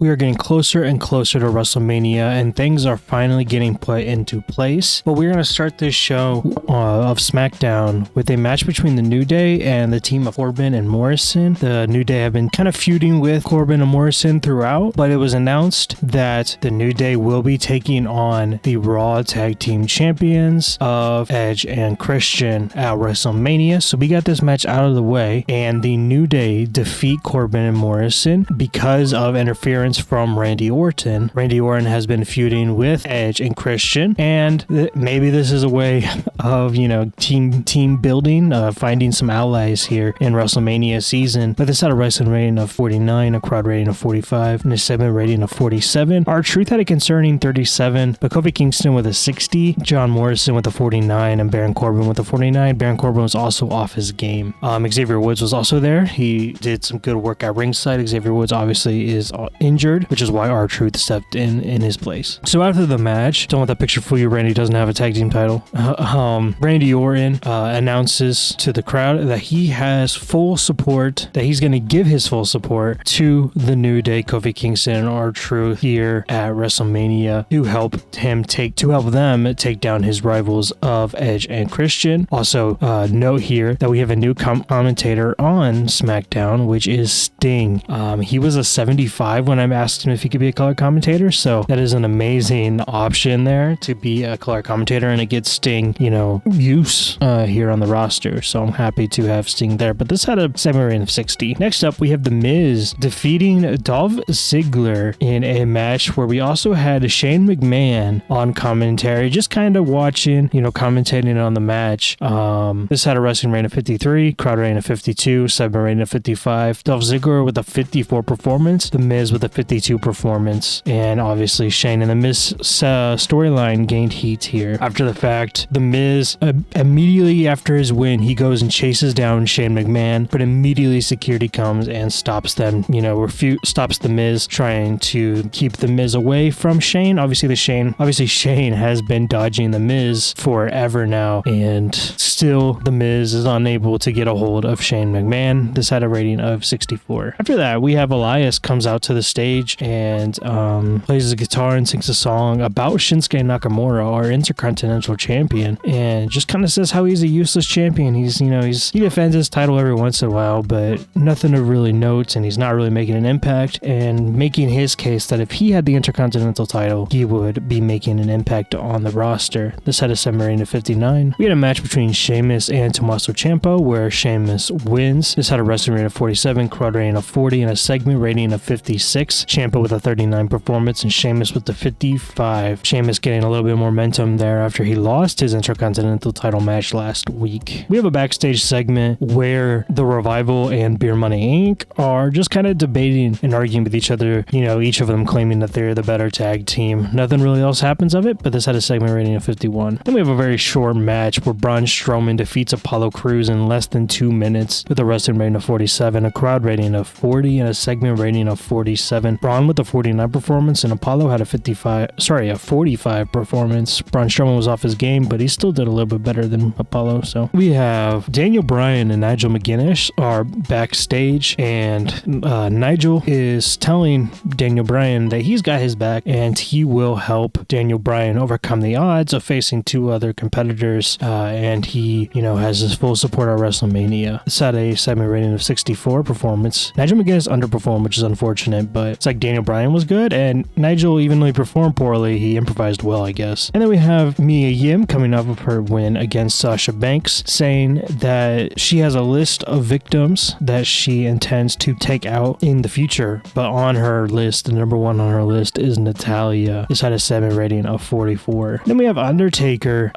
We are getting closer and closer to WrestleMania, and things are finally getting put into place. But we're going to start this show of Smackdown with a match between the New Day and the team of Corbin and Morrison. The New Day have been kind of feuding with Corbin and Morrison throughout, but it was announced that the New Day will be taking on the Raw Tag Team Champions of Edge and Christian at WrestleMania. So we got this match out of the way, and the New Day defeat Corbin and Morrison because of interference from Randy Orton. Randy Orton has been feuding with Edge and Christian, and maybe this is a way of, team building, finding some allies here in WrestleMania season. But this had a wrestling rating of 49, a crowd rating of 45, and a segment rating of 47. R-Truth had a concerning 37, but Kofi Kingston with a 60, John Morrison with a 49, and Baron Corbin with a 49. Baron Corbin was also off his game. Xavier Woods was also there. He did some good work at ringside. Xavier Woods obviously is injured, which is why R-Truth stepped in his place. So after the match, don't let that picture fool you, Randy doesn't have a tag team title. Randy Orton announces to the crowd that he has full support, that he's going to give his full support to the New Day, Kofi Kingston and R-Truth here at WrestleMania to help them take down his rivals of Edge and Christian. Also, note here that we have a new commentator on SmackDown, which is Sting. He was a 75 when I asked him if he could be a color commentator, so that is an amazing option there to be a color commentator, and it gets Sting, use here on the roster, so I'm happy to have Sting there. But this had a segment rating of 60. Next up, we have The Miz defeating Dolph Ziggler in a match where we also had Shane McMahon on commentary, just kind of watching, commentating on the match. This had a wrestling rating of 53, crowd rating of 52, segment rating of 55. Dolph Ziggler with a 54 performance, The Miz with a 52 performance, and obviously Shane and The Miz storyline gained heat here. After the fact, The Miz, immediately after his win, he goes and chases down Shane McMahon, but immediately security comes and stops them, stops The Miz, trying to keep The Miz away from Shane. Obviously Shane has been dodging The Miz forever now, and still The Miz is unable to get a hold of Shane McMahon. This had a rating of 64. After that, we have Elias comes out to the stage and plays his guitar and sings a song about Shinsuke Nakamura, our Intercontinental Champion, and just kind of says how he's a useless champion. He defends his title every once in a while, but nothing of really note, and he's not really making an impact, and making his case that if he had the Intercontinental title, he would be making an impact on the roster. This had a segment rating of 59. We had a match between Sheamus and Tommaso Ciampa where Sheamus wins. This had a wrestling rating of 47, crowd rating of 40, and a segment rating of 56. Ciampa with a 39 performance and Sheamus with the 55. Sheamus getting a little bit more momentum there after he lost his Intercontinental title match last week. We have a backstage segment where the Revival and Beer Money Inc. are just kind of debating and arguing with each other, each of them claiming that they're the better tag team. Nothing really else happens of it, but this had a segment rating of 51. Then we have a very short match where Braun Strowman defeats Apollo Crews in less than 2 minutes with a wrestling rating of 47, a crowd rating of 40, and a segment rating of 47. Braun with a 49 performance, and Apollo had a 45 performance. Braun Strowman was off his game, but he still did a little bit better than Apollo. So we have Daniel Bryan and Nigel McGuinness are backstage, and Nigel is telling Daniel Bryan that he's got his back and he will help Daniel Bryan overcome the odds of facing two other competitors, and he, has his full support at WrestleMania. This had a segment rating of 64 performance. Nigel McGuinness underperformed, which is unfortunate, but it's like Daniel Bryan was good, and Nigel, even though he performed poorly, he improvised well, I guess. And then we have Mia Yim coming off of her win against Sasha Banks, saying that she has a list of victims that she intends to take out in the future, but on her list, the number one on her list is Natalya. This had a 7 rating of 44. Then we have Undertaker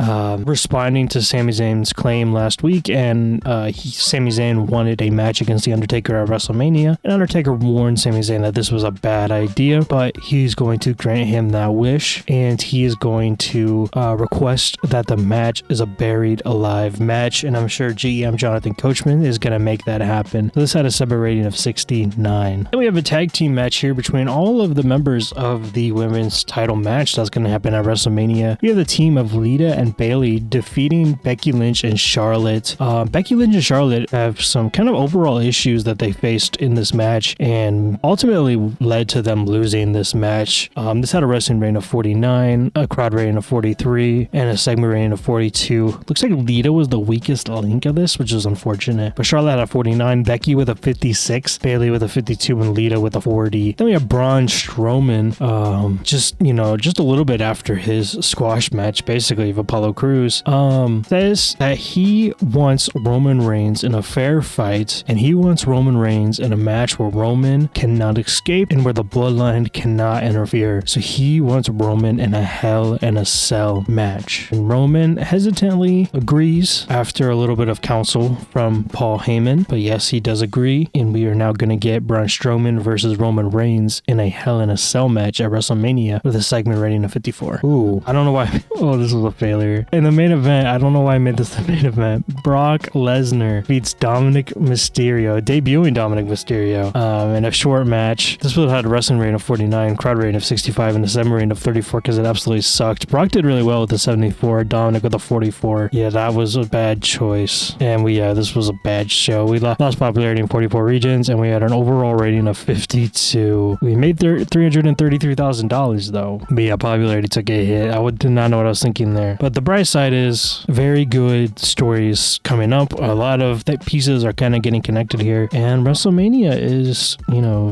responding to Sami Zayn's claim last week, and Sami Zayn wanted a match against The Undertaker at WrestleMania, and Undertaker warned Sami Zayn that this was a bad idea, but he's going to grant him that wish, and he is going to request that the match is a buried alive match, and I'm sure GM Jonathan Coachman is going to make that happen. So this had a segment rating of 69. Then we have a tag team match here between all of the members of the women's title match that's going to happen at WrestleMania. We have the team of Lita and Bayley defeating Becky Lynch and Charlotte. Becky Lynch and Charlotte have some kind of overall issues that they faced in this match, and ultimately led to them losing this match. This had a wrestling rating of 49, a crowd rating of 43, and a segment rating of 42. Looks like Lita was the weakest link of this, which is unfortunate. But Charlotte had a 49, Becky with a 56, Bayley with a 52, and Lita with a 40. Then we have Braun Strowman, just a little bit after his squash match, basically, of Apollo Crews, says that he wants Roman Reigns in a fair fight, and he wants Roman Reigns in a match where Roman cannot escape and where the bloodline cannot interfere. So he wants Roman in a Hell in a Cell match. And Roman hesitantly agrees after a little bit of counsel from Paul Heyman, but yes, he does agree, and we are now going to get Braun Strowman versus Roman Reigns in a Hell in a Cell match at WrestleMania with a segment rating of 54. Ooh, I don't know why. Oh, this was a failure. In the main event, I don't know why I made this the main event. Brock Lesnar beats Dominic Mysterio, debuting Dominic Mysterio, in a short match. This would have had a wrestling rating of 49, crowd rating of 65, and a segment rating of 34 because it absolutely sucked. Brock did really well with the 74, Dominic with a 44. Yeah, that was a bad choice. And this was a bad show. We lost popularity in 44 regions, and we had an overall rating of 52. We made $333,000 though. But yeah, popularity took a hit. I did not know what I was thinking there. But the bright side is very good stories coming up. A lot of the pieces are kind of getting connected here, and WrestleMania is,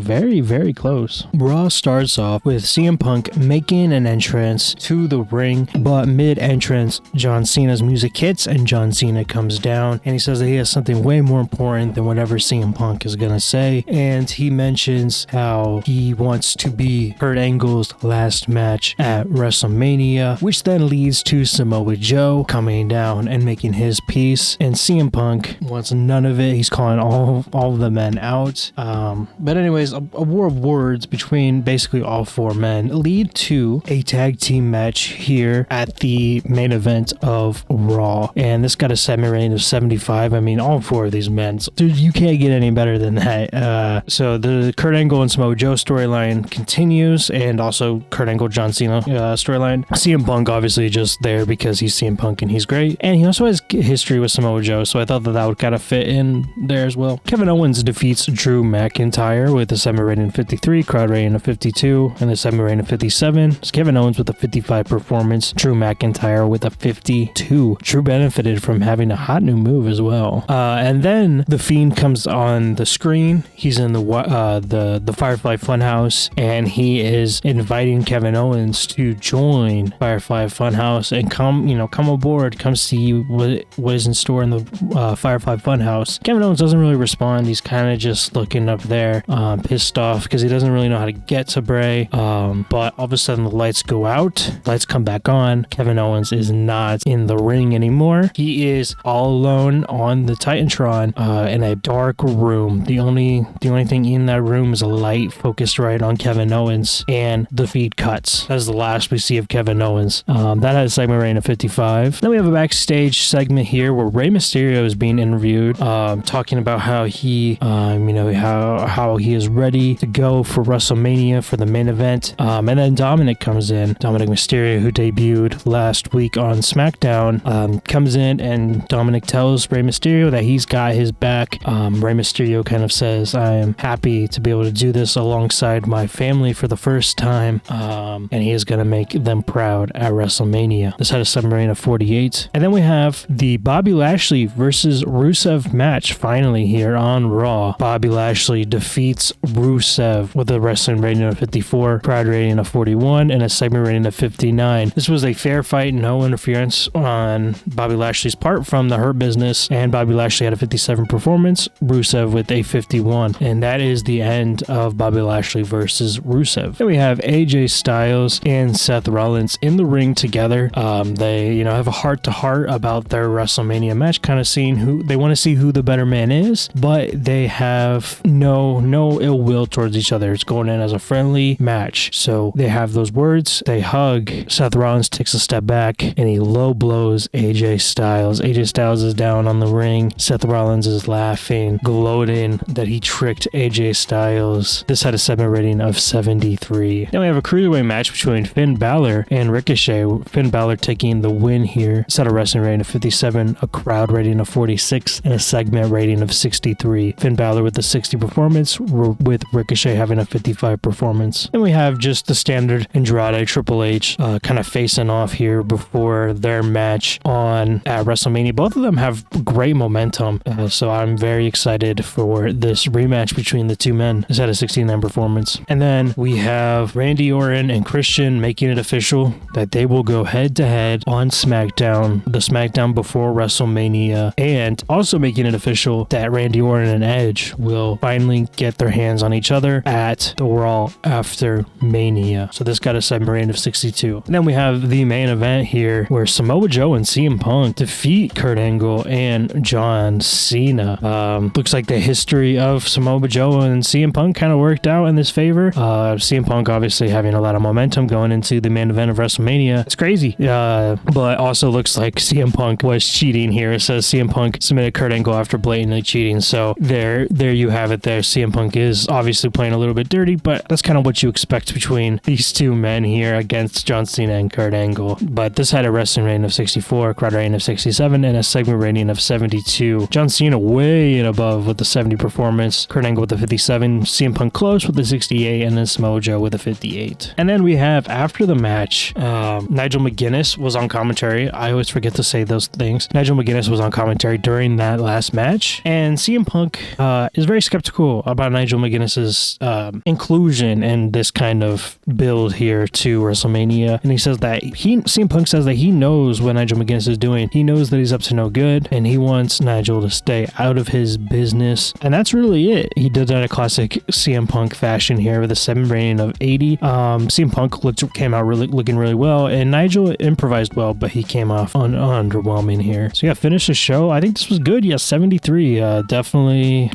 very, very close. Raw starts off with CM Punk making an entrance to the ring, but mid-entrance, John Cena's music hits and John Cena comes down, and he says that he has something way more important than whatever CM Punk is gonna say, and he mentions how he wants to be Kurt Angle's last match at WrestleMania, which then leads to Samoa Joe coming down and making his piece, and CM Punk wants none of it. He's calling all of the men out. But anyways, a war of words between basically all four men lead to a tag team match here at the main event of Raw, and this got a segment rating of 75. I mean, all four of these men, dude, you can't get any better than that. So the Kurt Angle and Samoa Joe storyline continues, and also Kurt Angle John Cena storyline. CM Punk obviously just there because he's CM Punk and he's great, and he also has history with Samoa Joe, so I thought that would kind of fit in there as well. Kevin Owens defeats Drew McIntyre with a segment rating of 53, crowd rating of 52, and a segment rating of 57. It's Kevin Owens with a 55 performance, Drew McIntyre with a 52. Drew benefited from having a hot new move as well. And then the Fiend comes on the screen. He's in the Firefly Funhouse, and he is inviting Kevin Owens to join Firefly Funhouse and come aboard, come see what is in store in the Firefly Funhouse. Kevin Owens doesn't really respond. He's kind of just looking up there, pissed off because he doesn't really know how to get to Bray. But all of a sudden the lights go out, lights come back on. Kevin Owens is not in the ring anymore. He is all alone on the Titantron in a dark room. The only thing in that room is a light focused right on Kevin Owens, and the feed cuts. That's the last we see of Kevin Owens. That had a segment rating of 55. Then we have a backstage segment here where Rey Mysterio is being interviewed, talking about how he, how he is ready to go for WrestleMania for the main event. And then Dominic comes in. Dominic Mysterio, who debuted last week on Smackdown, comes in, and Dominic tells Rey Mysterio that he's got his back. Rey Mysterio kind of says, I am happy to be able to do this alongside my family for the first time, and he is going to make them proud at WrestleMania. This had a segment rating of 48. And then we have the Bobby Lashley versus Rusev match finally here on Raw. Bobby Lashley defeats Rusev with a wrestling rating of 54, crowd rating of 41, and a segment rating of 59. This was a fair fight, no interference on Bobby Lashley's part from the Hurt Business, and Bobby Lashley had a 57 performance, Rusev with a 51. And that is the end of Bobby Lashley versus Rusev. Then we have AJ Styles and Seth Rollins in the ring together. They, have a heart-to-heart about their WrestleMania match, kind of seeing who they want to see who the better man is, but they have no ill will towards each other. It's going in as a friendly match. So they have those words, they hug. Seth Rollins takes a step back and he low blows AJ Styles. AJ Styles is down on the ring. Seth Rollins is laughing, gloating that he tricked AJ Styles. This had a segment rating of 73. Then we have a cruiserweight match between Finn Balor and Ricochet. Finn Balor taking the win here. It's had a wrestling rating of 57, a crowd rating of 46, and a segment rating of 63. Finn Balor with the 60 performance, with Ricochet Ricochet having a 55 performance. Then we have just the standard Andrade, Triple H kind of facing off here before their match at WrestleMania. Both of them have great momentum, so I'm very excited for this rematch between the two men. This had a 69 performance. And then we have Randy Orton and Christian making it official that they will go head-to-head on SmackDown, the SmackDown before WrestleMania, and also making it official that Randy Orton and Edge will finally get their hands on each other at the Raw after Mania. So this got a submarine of 62. And then we have the main event here where Samoa Joe and CM Punk defeat Kurt Angle and John Cena. Looks like the history of Samoa Joe and CM Punk kind of worked out in this favor. CM Punk obviously having a lot of momentum going into the main event of WrestleMania. It's crazy. But also looks like CM Punk was cheating here. It says CM Punk submitted Kurt Angle after blatantly cheating. So there you have it there. CM Punk is obviously playing a little bit dirty, but that's kind of what you expect between these two men here against John Cena and Kurt Angle. But this had a wrestling rating of 64, crowd rating of 67, and a segment rating of 72. John Cena way and above with the 70 performance, Kurt Angle with the 57, CM Punk close with the 68, and then Samoa Joe with a 58. And then we have, after the match, Nigel McGuinness was on commentary. I always forget to say those things. Nigel McGuinness was on commentary during that last match, and CM Punk is very skeptical about Nigel McGuinness's inclusion in this kind of build here to WrestleMania. And he says that CM Punk says that he knows what Nigel McGuinness is doing. He knows that he's up to no good, and he wants Nigel to stay out of his business. And that's really it. He did that in a classic CM Punk fashion here with a 7 rating of 80. CM Punk came out looking really well, and Nigel improvised well, but he came off underwhelming here. So yeah, finish the show. I think this was good. Yeah, 73. We're definitely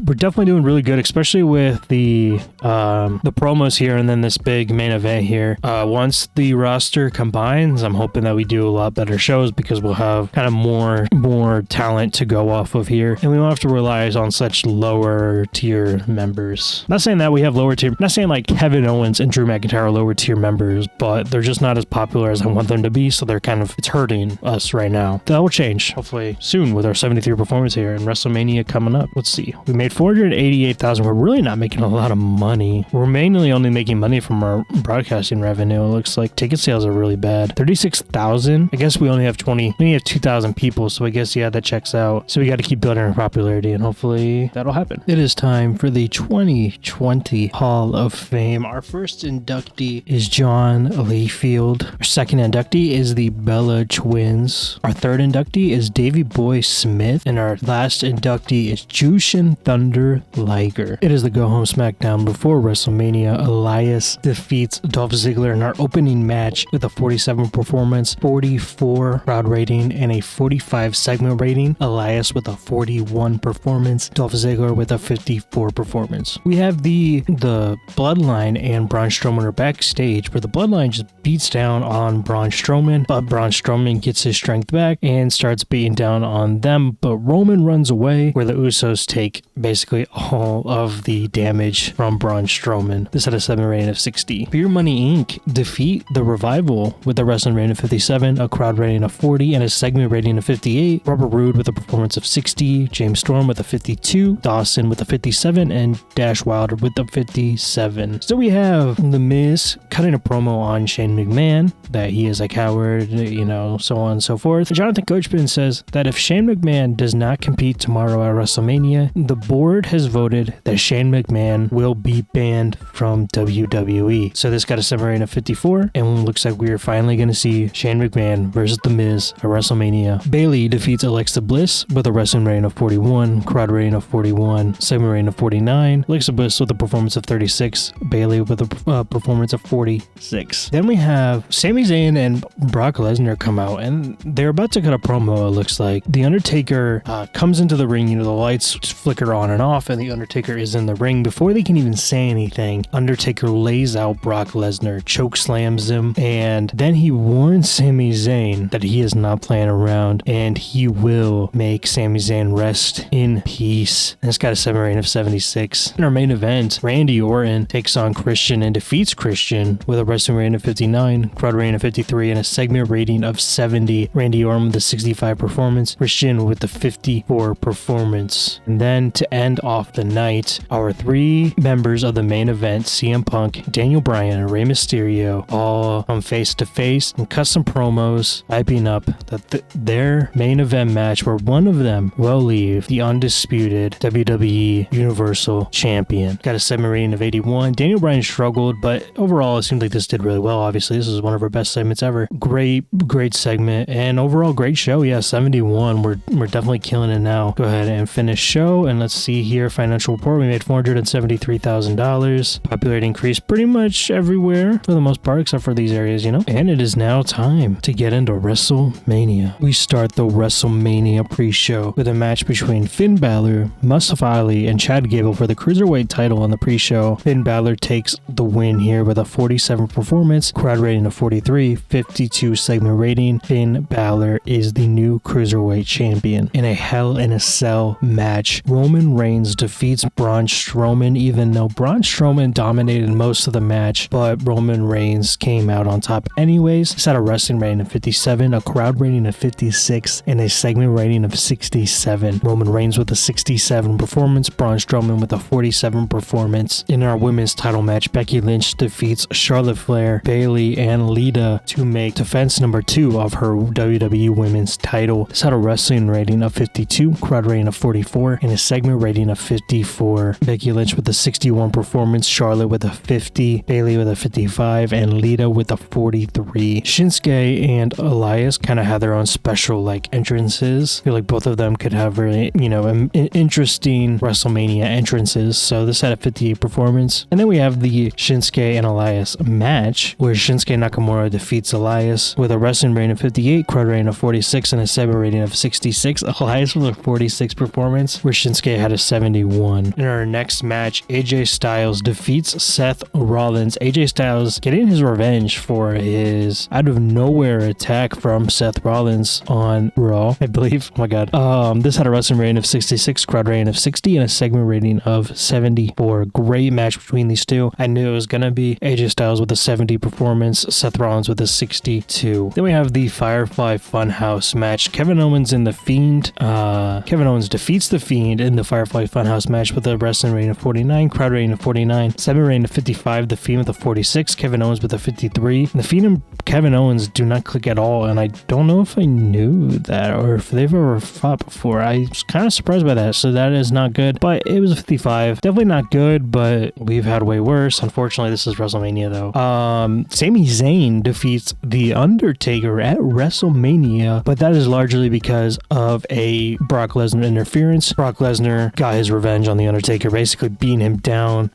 doing really good, especially with the promos here, and then this big main event here. Once the roster combines, I'm hoping that we do a lot better shows because we'll have kind of more talent to go off of here, and we won't have to rely on such lower tier members. Not saying that we have lower tier, not saying like Kevin Owens and Drew McIntyre are lower tier members, but they're just not as popular as I want them to be, so they're it's hurting us right now. That will change hopefully soon with our 73 performance here and WrestleMania coming up. Let's see, we made 488,000. We're really not making a lot of money. We're mainly only making money from our broadcasting revenue. It looks like ticket sales are really bad. 36,000. I guess we only have 2,000 people, so I guess yeah, that checks out. So we got to keep building our popularity, and hopefully that'll happen. It is time for the 2020 Hall of Fame. Our first inductee is John Layfield. Our second inductee is the Bella Twins. Our third inductee is Davey Boy Smith, and our last inductee is Jushin Thunder Liger. It is the go home SmackDown before WrestleMania. Elias defeats Dolph Ziggler in our opening match with a 47 performance, 44 crowd rating, and a 45 segment rating. Elias with a 41 performance, Dolph Ziggler with a 54 performance. We have the Bloodline and Braun Strowman are backstage, where the Bloodline just beats down on Braun Strowman, but Braun Strowman gets his strength back and starts beating down on them, but Roman runs away, where the Usos take basically all of the damage from Braun Strowman. This had a 7 rating of 60. Beer Money Inc. defeat the Revival with a wrestling rating of 57, a crowd rating of 40, and a segment rating of 58. Robert Roode with a performance of 60, James Storm with a 52, Dawson with a 57, and Dash Wilder with a 57. So we have The Miz cutting a promo on Shane McMahon, that he is a coward, so on and so forth. Jonathan Coachman says that if Shane McMahon does not compete tomorrow at WrestleMania, the board has voted that Shane McMahon will be banned from WWE. So this got a 7 rating of 54, and looks like we're finally going to see Shane McMahon versus The Miz at WrestleMania. Bayley defeats Alexa Bliss with a wrestling rating of 41, crowd rating of 41, segment rating of 49. Alexa Bliss with a performance of 36, Bayley with a performance of 46. Then we have Sami Zayn and Brock Lesnar come out, and they're about to cut a promo. It looks like The Undertaker comes into the ring. The lights flicker on and off, and The Undertaker is in the ring. Before they can even say anything, Undertaker lays out Brock Lesnar, choke slams him, and then he warns Sami Zayn that he is not playing around, and he will make Sami Zayn rest in peace. And it's got a 7 rating of 76. In our main event, Randy Orton takes on Christian and defeats Christian with a wrestling rating of 59, crowd rating of 53, and a segment rating of 70. Randy Orton with a 65 performance, Christian with the 54 performance. And then to end off the night, our 3-member members of the main event, CM Punk, Daniel Bryan, and Rey Mysterio, all come face to face and cut some promos, hyping up their main event match where one of them will leave the undisputed WWE Universal Champion. Got a 7 rating of 81. Daniel Bryan struggled, but overall it seemed like this did really well. Obviously, this is one of our best segments ever. Great segment, and overall great show. Yeah, 71. We're definitely killing it now. Go ahead and finish show, and let's see here. Financial report, we made $473,000. Popularity increased pretty much everywhere for the most part, except for these areas, you know. And it is now time to get into WrestleMania. We start the WrestleMania pre-show with a match between Finn Balor, Mustafa Ali, and Chad Gable for the Cruiserweight title on the pre-show. Finn Balor takes the win here with a 47 performance, crowd rating of 43, 52 segment rating. Finn Balor is the new Cruiserweight champion. In a Hell in a Cell match, Roman Reigns defeats Braun Strowman, even though Braun Strowman dominated most of the match, but Roman Reigns came out on top anyways. He's had a wrestling rating of 57, a crowd rating of 56, and a segment rating of 67. Roman Reigns with a 67 performance, Braun Strowman with a 47 performance. In our women's title match, Becky Lynch defeats Charlotte Flair, Bayley, and Lita to make defense number 2 of her WWE Women's title. This had a wrestling rating of 52, crowd rating of 44, and a segment rating of 54. Becky Lynch with a 61 performance, Charlotte with a 50, Bayley with a 55, and Lita with a 43. Shinsuke and Elias kind of have their own special entrances. I feel like both of them could have really, interesting WrestleMania entrances. So this had a 58 performance. And then we have the Shinsuke and Elias match, where Shinsuke Nakamura defeats Elias with a wrestling rating of 58, crowd rating of 46, and a segment rating of 66. Elias with a 46 performance, where Shinsuke had a 71. In our next match, AJ Styles defeats Seth Rollins. AJ Styles getting his revenge for his out of nowhere attack from Seth Rollins on Raw, I believe. Oh my god. This had a wrestling rating of 66, crowd rating of 60, and a segment rating of 74. Great match between these two. I knew it was gonna be AJ Styles with a 70 performance, Seth Rollins with a 62. Then we have the Firefly Funhouse match. Kevin Owens and The Fiend. Kevin Owens defeats The Fiend in the Firefly Funhouse match with a wrestling rating of 49, crowd rating of 49, segment rating of 55. The Fiend with a 46, Kevin Owens with a 53. The Fiend and Kevin Owens do not click at all, and I don't know if I knew that or if they've ever fought before. I was kind of surprised by that, so that is not good, but it was a 55. Definitely not good, but we've had way worse. Unfortunately, this is WrestleMania though. Sami Zayn defeats The Undertaker at WrestleMania, but that is largely because of a Brock Lesnar interference. Brock Lesnar got his revenge on The Undertaker, basically beating him down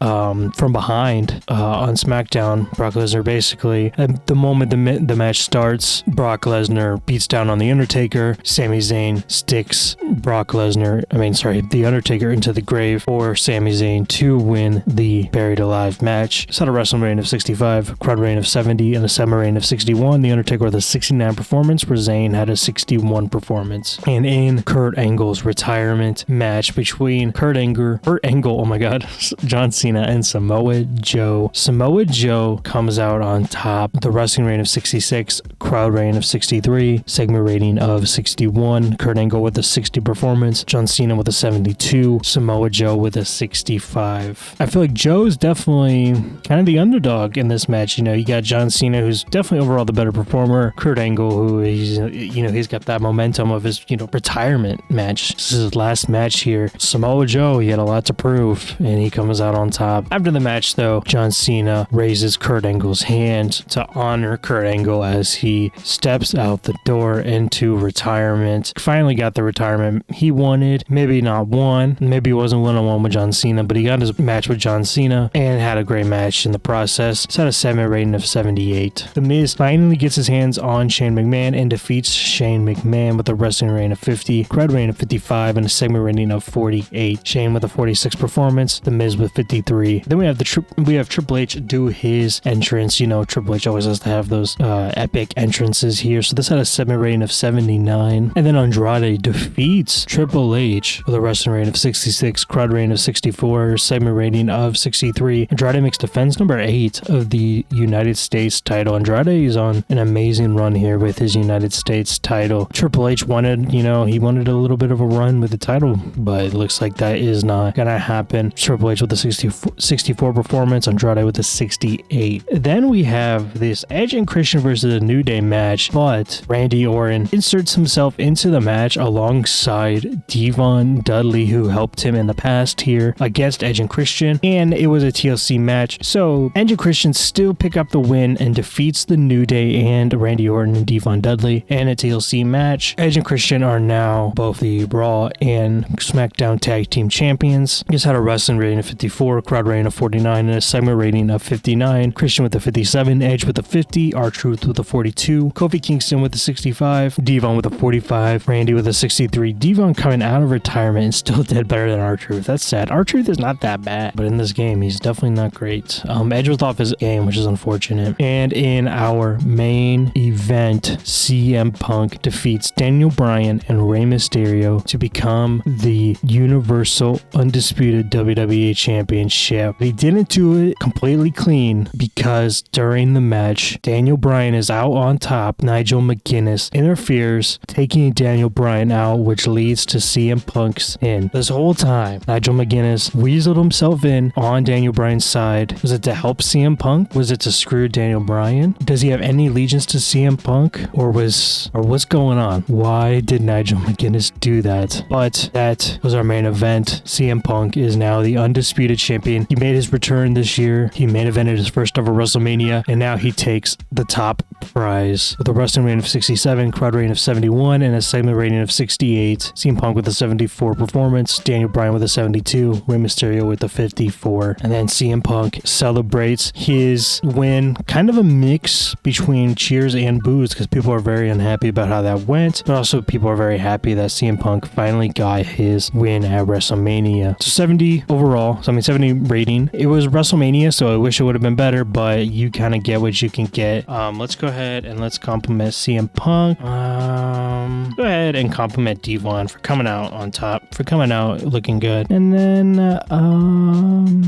from behind on Smackdown. Brock Lesnar basically, at the moment the match starts, Brock Lesnar beats down on The Undertaker. Sami Zayn sticks The Undertaker into the grave for Sami Zayn to win the Buried Alive match. It's had a wrestling rating of 65, crowd rating of 70, and a segment rating of 61. The Undertaker with a 69 performance, where Zayn had a 61 performance. And in Kurt Angle's retirement match between Kurt Angle, oh my god, John Cena and Samoa Joe. Samoa Joe comes out on top. The wrestling rating of 66, crowd rating of 63, segment rating of 61. Kurt Angle with a 60 performance, John Cena with a 72, Samoa Joe with a 65. I feel like Joe's definitely kind of the underdog in this match. You got John Cena, who's definitely overall the better performer. Kurt Angle, who he's got that momentum of his retirement match. This is his last match here. Samoa Joe, he had a lot to prove, and he comes out on top. After the match though, John Cena raises Kurt Angle's hand to honor Kurt Angle as he steps out the door into retirement. Finally got the retirement he wanted. Maybe not won, maybe he wasn't one-on-one with John Cena, but he got his match with John Cena and had a great match in the process. It's had a segment rating of 78. The Miz finally gets his hands on Shane McMahon and defeats Shane McMahon with a wrestling rating of 50, crowd rating of 55, and a segment rating of 48. Shane with a 46 performance, The Miz with 53. Then we have Triple H do his entrance. Triple H always has to have those epic entrances entrances here. So this had a 7 rating of 79. And then Andrade defeats Triple H with a wrestling rating of 66, crowd rating of 64, segment rating of 63. Andrade makes defense number 8 of the United States title. Andrade is on an amazing run here with his United States title. Triple H wanted, he wanted a little bit of a run with the title, but it looks like that is not gonna happen. Triple H with a 64 performance, Andrade with a 68. Then we have this Edge and Christian versus the New Day match, but Randy Orton inserts himself into the match alongside Devon Dudley, who helped him in the past here against Edge and Christian, and it was a TLC match. So Edge and Christian still pick up the win and defeats the New Day and Randy Orton and Devon Dudley in a TLC match. Edge and Christian are now both the Raw and SmackDown Tag Team Champions. Just had a wrestling rating of 54, crowd rating of 49, and a segment rating of 59. Christian with a 57, Edge with a 50, R-Truth with a 42, Kofi Kingston with a 65, Devon with a 45, Randy with a 63. Devon coming out of retirement and still did better than R-Truth. That's sad. R-Truth is not that bad, but in this game, he's definitely not great. Edge was off his game, which is unfortunate. And in our main event, CM Punk defeats Daniel Bryan and Rey Mysterio to become the Universal Undisputed WWE Championship. They didn't do it completely clean because during the match, Daniel Bryan is out on top. Nigel McGuinness interferes, taking Daniel Bryan out, which leads to CM Punk's in. This whole time, Nigel McGuinness weaseled himself in on Daniel Bryan's side. Was it to help CM Punk? Was it to screw Daniel Bryan? Does he have any allegiance to CM Punk? Or what's going on? Why did Nigel McGuinness do that? But that was our main event. CM Punk is now the undisputed champion. He made his return this year. He main evented his first ever WrestleMania, and now he takes the top prize with a wrestling rating of 67, crowd rating of 71, and a segment rating of 68. CM Punk with a 74 performance, Daniel Bryan with a 72, Rey Mysterio with a 54. And then CM Punk celebrates his win, kind of a mix between cheers and boos, because people are very unhappy about how that went, but also people are very happy that CM Punk finally got his win at WrestleMania. So 70 overall, 70 rating. It was WrestleMania, so I wish it would have been better, but you kind of get what you can get. Let's go ahead and let's compliment CM Punk. Go ahead and compliment Devon for coming out on top, for coming out looking good. And then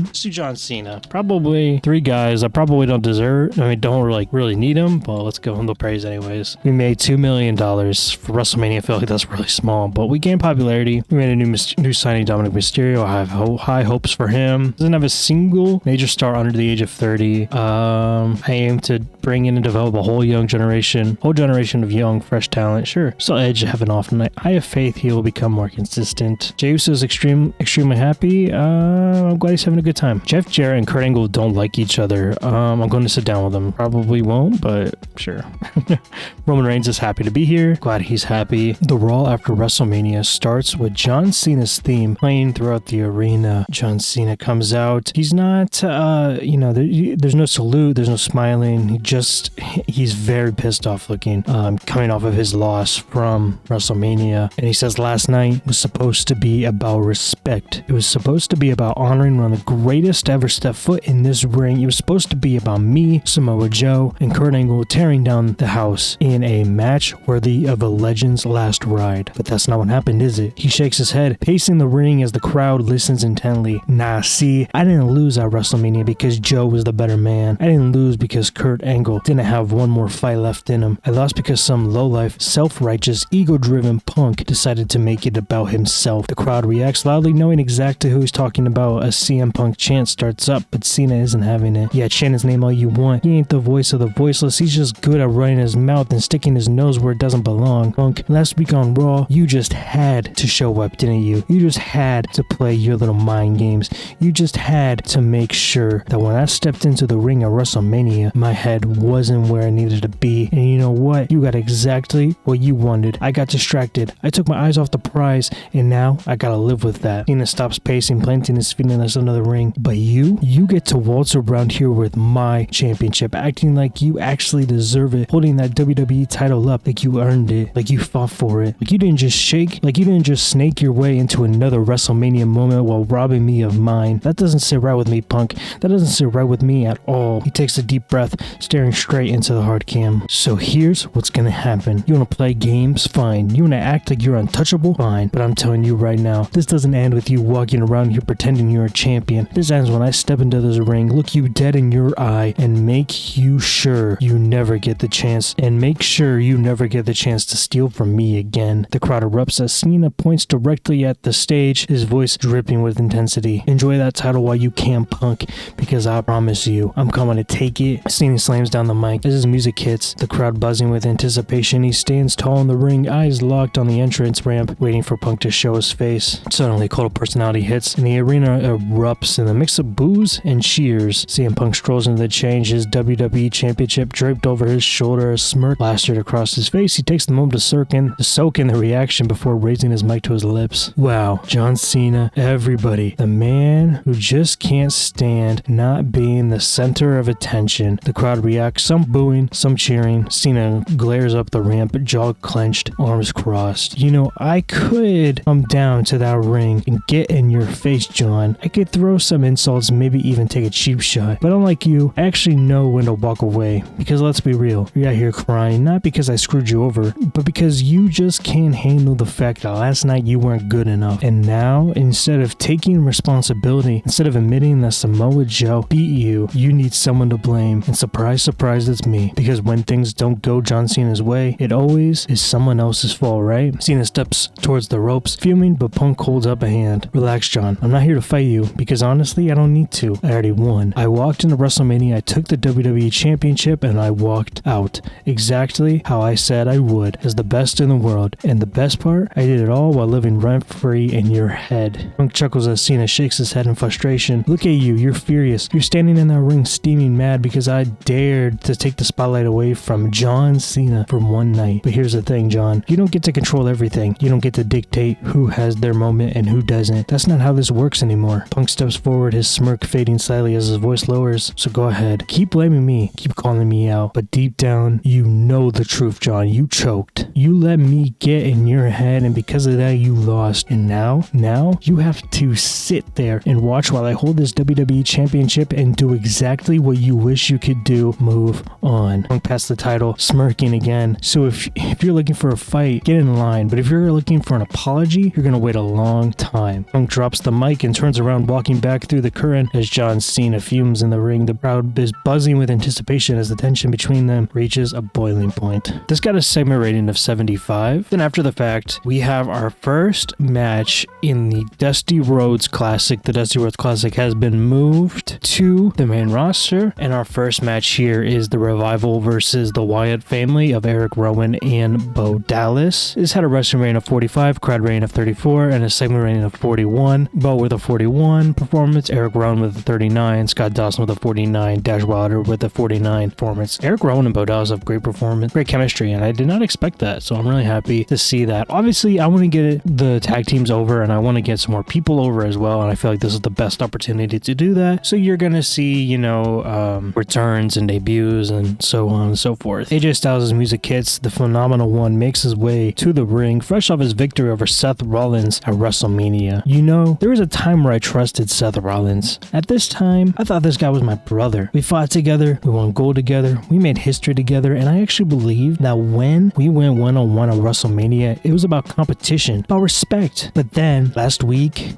let's do John Cena. Probably 3 guys I probably don't deserve. I mean, don't really need them, but let's give them the praise anyways. We made $2 million for WrestleMania. I feel like that's really small, but we gained popularity. We made a new signing, Dominic Mysterio. I have high hopes for him. Doesn't have a single major star under the age of 30. I aim to bring in and develop a whole generation of young, fresh talent. Sure, still Edge have an off night. I have faith he will become more consistent. Jey Uso is extremely happy. I'm glad he's having a good time. Jeff Jarrett and Kurt Angle don't like each other. I'm going to sit down with them. Probably won't, but sure. Roman Reigns is happy to be here. Glad he's happy. The Raw after WrestleMania starts with John Cena's theme playing throughout the arena. John Cena comes out. He's not, there's no salute. There's no smiling. He's very pissed off looking, coming off of his loss from WrestleMania. And he says last night was supposed to be about respect. It was supposed to be about honoring one of the greatest to ever step foot in this ring. It was supposed to be about me, Samoa Joe, and Kurt Angle tearing down the house in a match worthy of a legend's last ride. But that's not what happened, is it? He shakes his head, pacing the ring as the crowd listens intently. Nah, see, I didn't lose at WrestleMania because Joe was the better man. I didn't lose because Kurt Angle didn't have one more fight left in him. I lost because some lowlife, self-righteous, ego-driven punk decided to make it about himself. The crowd reacts loudly, knowing exactly who he's talking about. A CM Punk chant starts up, but Cena isn't having it. Yeah, chant his name all you want. He ain't the voice of the voiceless. He's just good at running his mouth and sticking his nose where it doesn't belong. Punk, last week on Raw, you just had to show up, didn't you? You just had to play your little mind games. You just had to make sure that when I stepped into the ring at WrestleMania, my head wasn't where it needed to be. And you know what? You got exactly what you wanted. I got distracted. I took my eyes off the prize, and now I gotta live with that. Cena stops pacing, planting his feet in another ring. But you get to waltz around here with my championship, acting like you actually deserve it, holding that WWE title up like you earned it, like you fought for it, like you didn't just shake, like you didn't just snake your way into another WrestleMania moment while robbing me of mine. That doesn't sit right with me, Punk. That doesn't sit right with me at all. He takes a deep breath, staring straight into the heart hard cam. So here's what's gonna happen. You wanna play games? Fine. You wanna act like you're untouchable? Fine. But I'm telling you right now, this doesn't end with you walking around here pretending you're a champion. This ends when I step into this ring, look you dead in your eye, and make you sure you never get the chance, to steal from me again. The crowd erupts as Cena points directly at the stage, his voice dripping with intensity. Enjoy that title while you can, punk, because I promise you, I'm coming to take it. Cena slams down the mic as his music hits, the crowd buzzing with anticipation. He stands tall in the ring, eyes locked on the entrance ramp, waiting for Punk to show his face. Suddenly, Cult of Personality hits, and the arena erupts in a mix of boos and cheers. CM Punk strolls into the change, his WWE Championship draped over his shoulder, a smirk plastered across his face. He takes the moment to soak in the reaction before raising his mic to his lips. Wow, John Cena, everybody, the man who just can't stand not being the center of attention. The crowd reacts, some booing, some cheering. Cena glares up the ramp, jaw clenched, arms crossed. You know, I could come down to that ring and get in your face, John. I could throw some insults, maybe even take a cheap shot. But unlike you, I actually know when to walk away. Because let's be real, you're out here crying, not because I screwed you over, but because you just can't handle the fact that last night you weren't good enough. And now, instead of taking responsibility, instead of admitting that Samoa Joe beat you, you need someone to blame. And surprise, surprise, it's me. Because when things don't go John Cena's way, it always is someone else's fault, right? Cena steps towards the ropes, fuming, but Punk holds up a hand. Relax, John. I'm not here to fight you, because honestly, I don't need to. I already won. I walked into WrestleMania, I took the WWE Championship, and I walked out. Exactly how I said I would, as the best in the world. And the best part, I did it all while living rent-free in your head. Punk chuckles as Cena shakes his head in frustration. Look at you, you're furious. You're standing in that ring steaming mad because I dared to take the spotlight away from John Cena for one night. But here's the thing, John. You don't get to control everything. You don't get to dictate who has their moment and who doesn't. That's not how this works anymore. Punk steps forward, his smirk fading slightly as his voice lowers. So go ahead. Keep blaming me. Keep calling me out. But deep down, you know the truth, John. You choked. You let me get in your head, and because of that, you lost. And now you have to sit there and watch while I hold this WWE Championship and do exactly what you wish you could do. Move on. Punk passed the title, smirking again. So if you're looking for a fight, get in line. But if you're looking for an apology, you're gonna wait a long time. Punk drops the mic and turns around, walking back through the curtain as John Cena fumes in the ring. The crowd is buzzing with anticipation as the tension between them reaches a boiling point. This got a segment rating of 75. Then after the fact, we have our first match in the Dusty Rhodes Classic. The Dusty Rhodes Classic has been moved to the main roster, and our first match here is the Revival versus the Wyatt family of Eric Rowan and Bo Dallas. This had a wrestling rating of 45, crowd rating of 34, and a segment rating of 41. Bo with a 41 performance, Eric Rowan with a 39, Scott Dawson with a 49, Dash Wilder with a 49 performance. Eric Rowan and Bo Dallas have great performance, great chemistry, and I did not expect that, so I'm really happy to see that. Obviously, I want to get the tag teams over, and I want to get some more people over as well, and I feel like this is the best opportunity to do that. So you're gonna see, returns and debuts and so on and so forth. AJ Styles' music hits. The Phenomenal One makes his way to the ring, fresh off his victory over Seth Rollins at WrestleMania. You know, there was a time where I trusted Seth Rollins. At this time, I thought this guy was my brother. We fought together, we won gold together, we made history together, and I actually believe that when we went one-on-one at WrestleMania, it was about competition, about respect. But then, last week,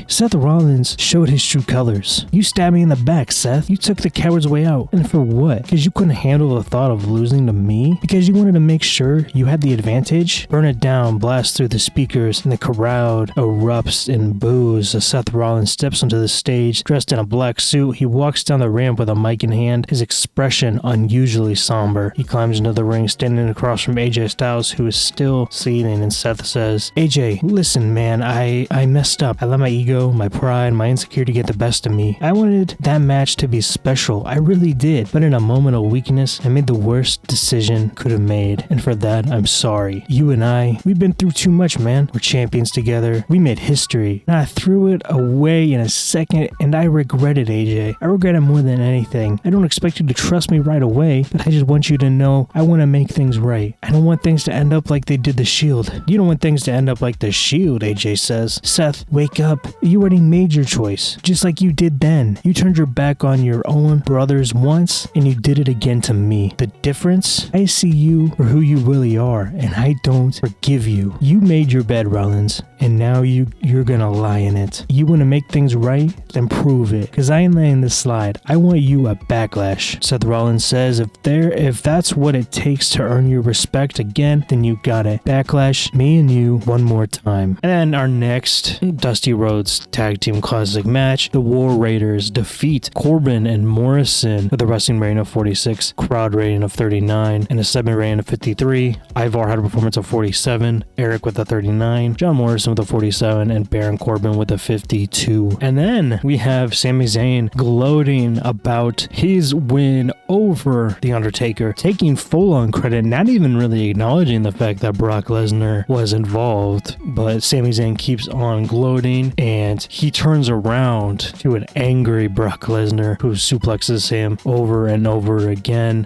Seth Rollins showed his true colors. You stabbed me in the back, Seth. You took the coward's way out. And for what? Because you couldn't handle the thought of losing to me? Because you wanted to make sure you had the advantage? Burn it down, blast through the speakers, and the crowd erupts in boos as Seth Rollins steps onto the stage, dressed in a black suit. He walks down the ramp with a mic in hand, his expression unusually somber. He climbs into the ring, standing across from AJ Styles, who is still seething, and Seth says, AJ, listen, man, I messed up. I let my ego, my pride, my insecurity get the best of me. I wanted that match to be special. I really did. But in a moment of weakness, I made the worst decision could have made. And for that, I'm sorry. You and I, we've been through too much, man. We're champions together. We made history. And I threw it away in a second, and I regret it, AJ. I regret it more than anything. I don't expect you to trust me right away, but I just want you to know I want to make things right. I don't want things to end up like they did the Shield. You don't want things to end up like the Shield, AJ says. Seth, wake up. You already made your choice, just like you did then. You turned your back on your own brothers once, and you did it again happened to me. The difference? I see you for who you really are, and I don't forgive you. You made your bed, Rollins, and now you're gonna lie in it. You wanna make things right? Then prove it. Cause I ain't letting this slide. I want you a backlash. Seth Rollins says if that's what it takes to earn your respect again, then you got it. Backlash, me and you, one more time. And then our next Dusty Rhodes Tag Team Classic match, the War Raiders defeat Corbin and Morrison with a wrestling rating of 46, crowd rating of 39, and a segment rating of 53. Ivar had a performance of 47, Eric with a 39, John Morrison with a 47, and Baron Corbin with a 52. And then we have Sami Zayn gloating about his win over The Undertaker, taking full-on credit, not even really acknowledging the fact that Brock Lesnar was involved. But Sami Zayn keeps on gloating, and he turns around to an angry Brock Lesnar who suplexes him over and over again.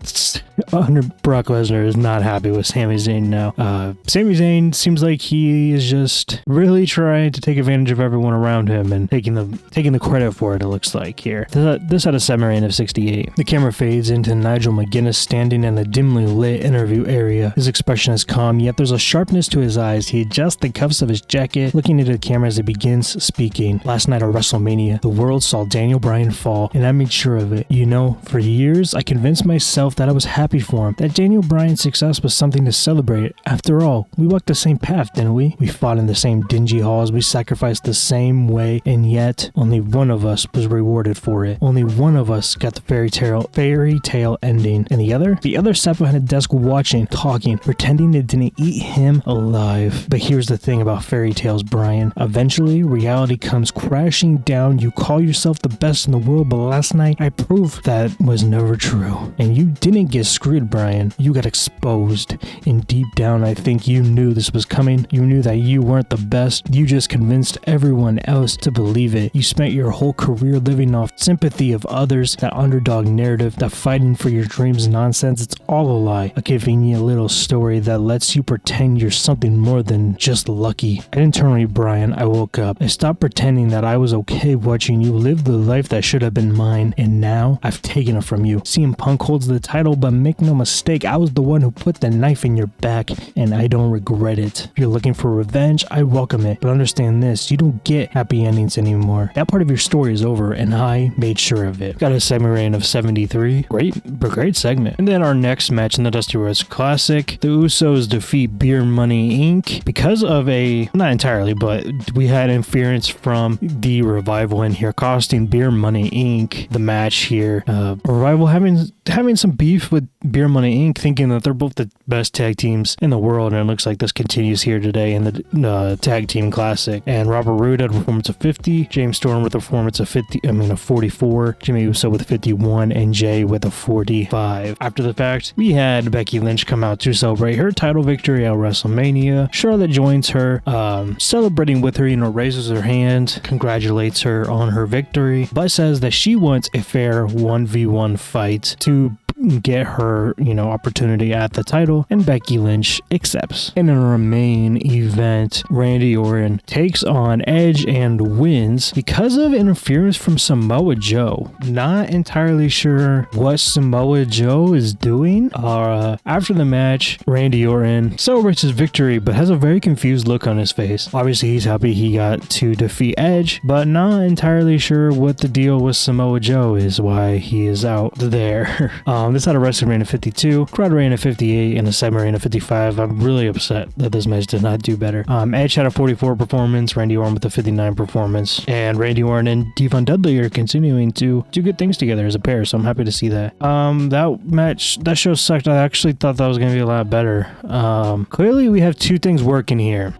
Brock Lesnar is not happy with Sami Zayn now. Sami Zayn seems like he is just really trying to take advantage of everyone around him and taking the credit for it, it looks like here. This had a segment rating of 68. The camera fades into Nigel McGuinness standing in a dimly lit interview area. His expression is calm, yet there's a sharpness to his eyes. He adjusts the cuffs of his jacket, looking into the camera as he begins speaking. Last night at WrestleMania, the world saw Daniel Bryan fall, and I made sure of it. You know, for years, I convinced myself that I was happy for him, that Daniel Bryan's success was something to celebrate. After all, we walked the same path, didn't we? We fought in the same dingy halls, we sacrificed the same way, and yet, only one of us was rewarded for it. Only one of us got the fairy tale ending, and the other sat behind a desk watching, talking, pretending it didn't eat him alive. But here's the thing about fairy tales, Bryan. Eventually, reality comes crashing down. You call yourself the best in the world, but last night, I proved that was never true. And you didn't get screwed, Bryan. You got exposed. And deep down, I think you knew this was coming. You knew that you weren't the best. You just convinced everyone else to believe it. You spent your whole career living off sympathy of others, that underdog narrative, that fighting for your dreams nonsense. It's all a lie. A convenient little story that lets you pretend you're something more than just lucky. I didn't turn on you, Bryan. I woke up. I stopped pretending that I was okay watching you live the life that should have been mine, and now I've taken it from you. CM Punk holds the title, but make no mistake, I was the one who put the knife in your back, and I don't regret it. If you're looking for revenge, I welcome it, but understand this, you don't get happy endings anymore. That part of your story is over, and I made sure of it. Got a segment rating of 73. Great segment. And then our next match in the Dusty Rhodes Classic, the Usos defeat Beer Money Inc. because of not entirely, but we had interference from the Revival in here, costing Beer Money Inc. the match here. Revival having some beef with Beer Money Inc., thinking that they're both the best tag teams in the world, and it looks like this continues here today in the Tag Team Classic. And Robert Roode had a performance of 50, James Storm with a performance of 44, Jimmy Uso with a 51, and Jay with a 45. After the fact, we had Becky Lynch come out to celebrate her title victory at WrestleMania. Charlotte joins her, celebrating with her, raises her hand, congratulates her on her victory, but says that she wants a fair 1v1 fight to get her, opportunity at the title, and Becky Lynch accepts. In a main event, Randy Orton takes on Edge and wins because of interference from Samoa Joe. Not entirely sure what Samoa Joe is doing. After the match, Randy Orton celebrates his victory, but has a very confused look on his face. Obviously, he's happy he got to defeat Edge, but not entirely sure what the deal with Samoa Joe is, why he is out there. This had a wrestling rating of 52, crowd rating of 58, and a segment rating of 55. I'm really upset that this match did not do better. Edge had a 44 performance, Randy Orton with a 59 performance, and Randy Orton and Devon Dudley are continuing to do good things together as a pair, so I'm happy to see that. That show sucked. I actually thought that was going to be a lot better. Clearly, we have two things working here.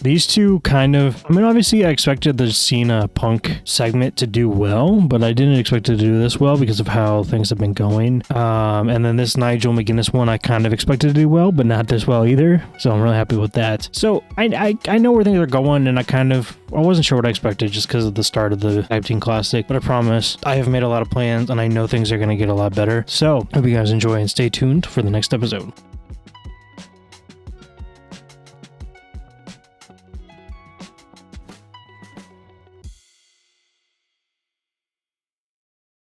These two obviously I expected the Cena Punk segment to do well, but I didn't expect it to do this well because of how things have been going. And then this Nigel McGuinness one I kind of expected to do well, but not this well either. So I'm really happy with that. So I know where things are going, and I wasn't sure what I expected just because of the start of the Tag Team Classic, but I promise I have made a lot of plans and I know things are going to get a lot better. So hope you guys enjoy and stay tuned for the next episode.